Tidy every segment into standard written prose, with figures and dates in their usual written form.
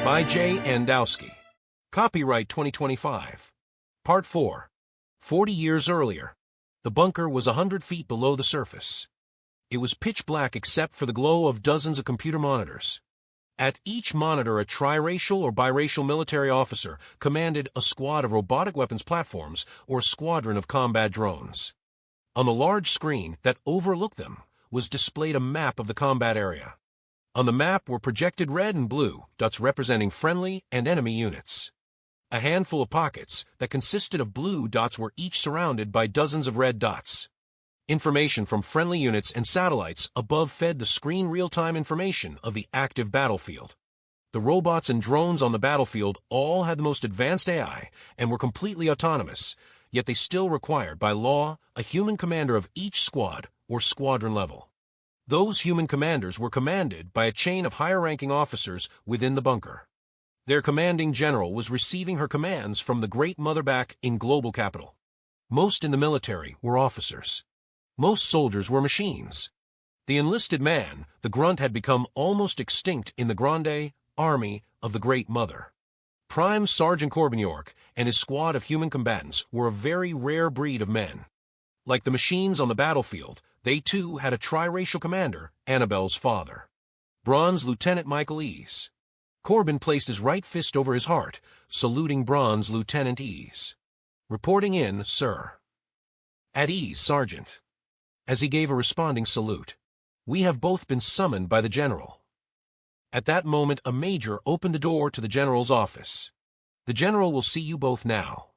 by J. Wdowski. Copyright 2025. Part 4. 40 years earlier. The bunker was 100 feet below the surface. It was pitch black except for the glow of dozens of computer monitors. At each monitor, a triracial or biracial military officer commanded a squad of robotic weapons platforms or a squadron of combat drones. On the large screen that overlooked them was displayed a map of the combat area. On the map were projected red and blue dots representing friendly and enemy units. A handful of pockets that consisted of blue dots were each surrounded by dozens of red dots. Information from friendly units and satellites above fed the screen real-time information of the active battlefield. The robots and drones on the battlefield all had the most advanced AI and were completely autonomous, yet they still required by law a human commander of each squad or squadron level. Those human commanders were commanded by a chain of higher-ranking officers within the bunker. Their commanding general was receiving her commands from the Great Mother back in global capital. Most in the military were officers. Most soldiers were machines. The enlisted man, the grunt, had become almost extinct in the Grande Army of the Great Mother. Prime Sergeant Corbyn York and his squad of human combatants were a very rare breed of men. Like the machines on the battlefield, they too had a triracial commander, Annabelle's father. Bronze Lieutenant Michael Ease. Corbyn placed his right fist over his heart, saluting Bronze Lieutenant Ease. Reporting in, sir. At ease, Sergeant. As he gave a responding salute. We have both been summoned by the general. At that moment, a major opened the door to the general's office. The general will see you both now.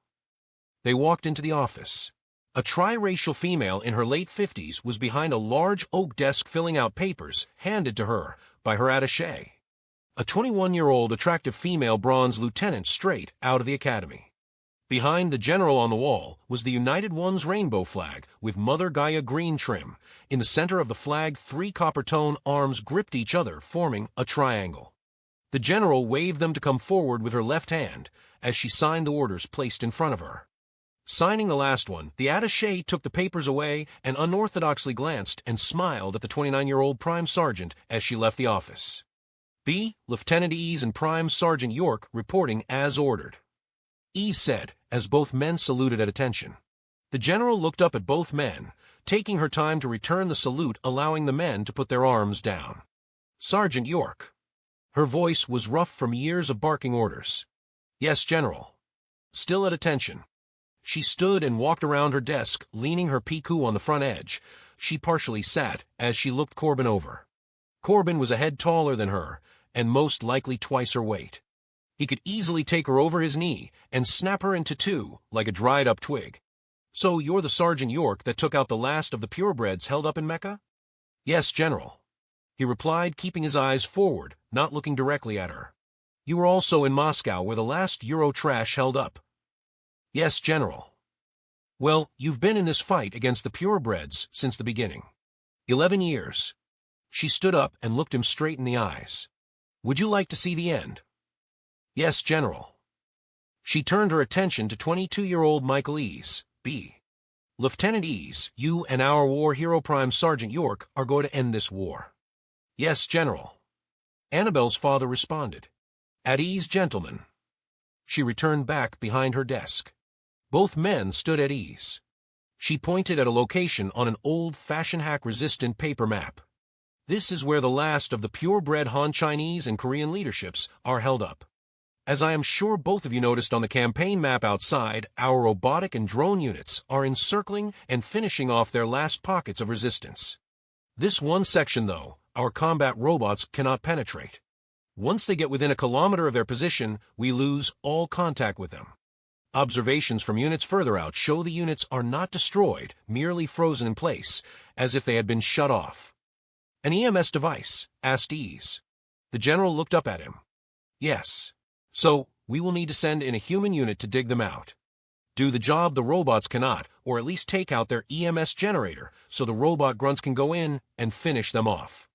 They walked into the office. A triracial female in her late 50s was behind a large oak desk filling out papers handed to her by her attaché. A 21-year-old attractive female bronze lieutenant straight out of the academy. Behind the general on the wall was the United One's rainbow flag with Mother Gaia green trim. In the center of the flag, 3 copper-tone arms gripped each other, forming a triangle. The general waved them to come forward with her left hand as she signed the orders placed in front of her. Signing the last one, the attaché took the papers away and unorthodoxly glanced and smiled at the 29-year-old Prime Sergeant as she left the office. B. Lieutenant Ease and Prime Sergeant York reporting as ordered. Ease said, as both men saluted at attention. The general looked up at both men, taking her time to return the salute, allowing the men to put their arms down. Sergeant York. Her voice was rough from years of barking orders. Yes, General. Still at attention. She stood and walked around her desk, leaning her PQ on the front edge. She partially sat as she looked Corbyn over. Corbyn was a head taller than her, and most likely twice her weight. He could easily take her over his knee and snap her into two like a dried-up twig. So you're the Sergeant York that took out the last of the Pure-Breds held up in Mecca? Yes, General. He replied, keeping his eyes forward, not looking directly at her. You were also in Moscow where the last Euro trash held up. Yes, General. Well, you've been in this fight against the Pure-Breds since the beginning. 11 years. She stood up and looked him straight in the eyes. Would you like to see the end? Yes, General. She turned her attention to 22-year-old Michael Ease, B. Lieutenant Ease, you and our war hero Prime Sergeant York are going to end this war. Yes, General. Annabelle's father responded. At ease, gentlemen. She returned back behind her desk. Both men stood at ease. She pointed at a location on an old-fashioned hack-resistant paper map. This is where the last of the pure-bred Han Chinese and Korean leaderships are held up. As I am sure both of you noticed on the campaign map outside, our robotic and drone units are encircling and finishing off their last pockets of resistance. This one section, though, our combat robots cannot penetrate. Once they get within a kilometer of their position, we lose all contact with them. Observations from units further out show the units are not destroyed, merely frozen in place, as if they had been shut off. An EMS device, asked Ease. The general looked up at him. Yes. So, we will need to send in a human unit to dig them out. Do the job the robots cannot, or at least take out their EMS generator so the robot grunts can go in and finish them off.